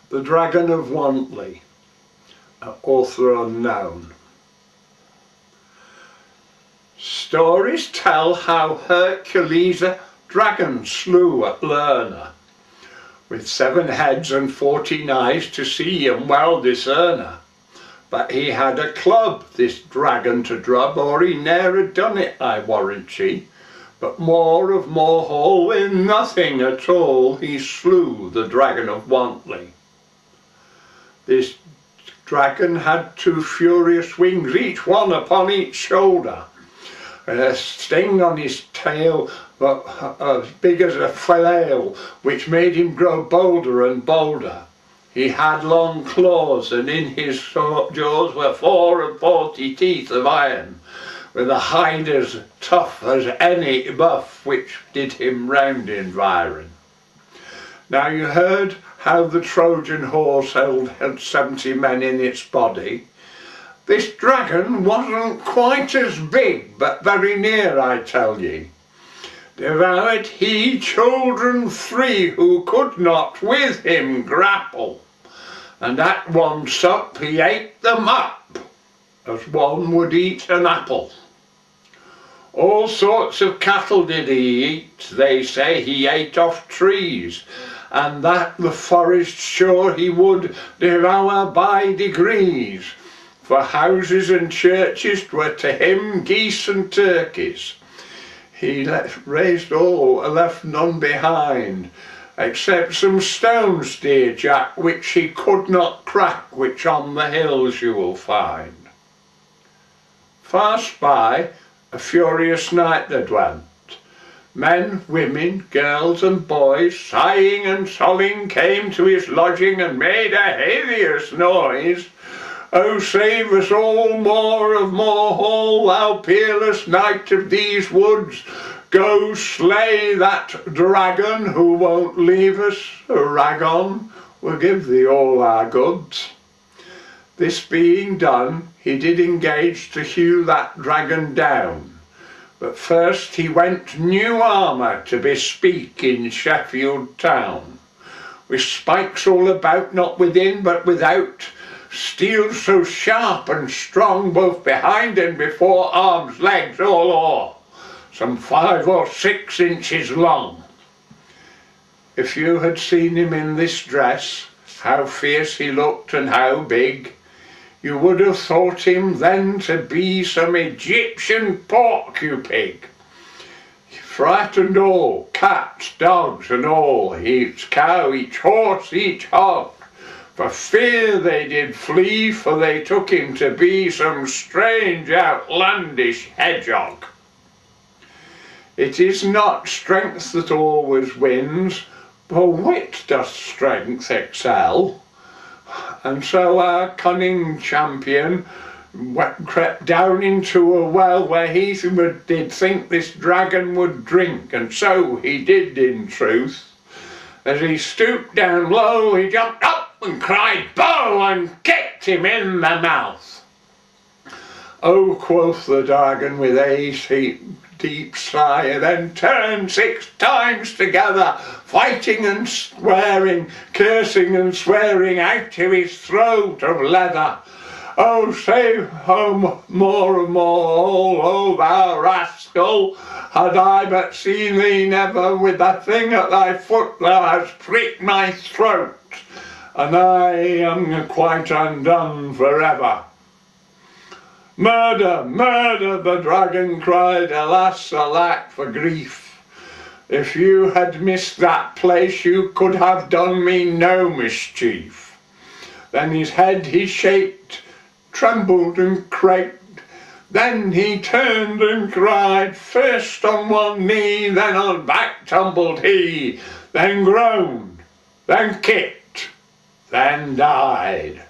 The Dragon of Wantley, author unknown. Stories tell how Hercules a dragon slew at Lerna, with 7 heads and 14 eyes to see and well discern. But he had a club, this dragon to drub, or he ne'er had done it, I warrant ye. But more of Moorhall, in nothing at all, he slew the Dragon of Wantley. This dragon had 2 furious wings, each one upon each shoulder, and a sting on his tail as big as a flail, which made him grow bolder and bolder. He had long claws, and in his jaws were 44 teeth of iron, with a hide as tough as any buff, which did him round environ. Now you heard how the Trojan horse had 70 men in its body. This dragon wasn't quite as big, but very near, I tell ye. Devoured he children 3 who could not with him grapple, and at one sup he ate them up, as one would eat an apple. All sorts of cattle did he eat, they say he ate off trees, and that the forest sure he would devour by degrees. For houses and churches were to him geese and turkeys. He raised all, left none behind, except some stones, dear Jack, which he could not crack, which on the hills you will find. Fast by, a furious night there dwelt. Men, women, girls and boys, sighing and sobbing, came to his lodging and made a hideous noise. Oh, save us all, Moor of Moorhall, thou peerless knight of these woods. Go slay that dragon who won't leave us a rag on. We'll give thee all our goods. This being done, he did engage to hew that dragon down. But first he went new armour to bespeak in Sheffield town, with spikes all about, not within but without, steel so sharp and strong both behind and before, arms, legs, all o'er, some 5 or 6 inches long. If you had seen him in this dress, how fierce he looked and how big, you would have thought him then to be some Egyptian porcupig. Frightened all, cats, dogs and all, each cow, each horse, each hog. For fear they did flee, for they took him to be some strange outlandish hedgehog. It is not strength that always wins, for wit doth strength excel. And so our cunning champion crept down into a well where he did think this dragon would drink, and so he did in truth. As he stooped down low, he jumped up and cried "Bow!" and kicked him in the mouth. Oh, quoth the dragon with a deep sigh, then turned 6 times together, fighting and swearing, cursing and swearing out of his throat of leather. Oh, save home more and more, oh thou rascal, had I but seen thee never, with that thing at thy foot thou hast pricked my throat, and I am quite undone forever. Murder, murder, the dragon cried, alas, alack for grief. If you had missed that place, you could have done me no mischief. Then his head he shaked, trembled and quaked. Then he turned and cried, first on one knee, then on back tumbled he, then groaned, then kicked, then died.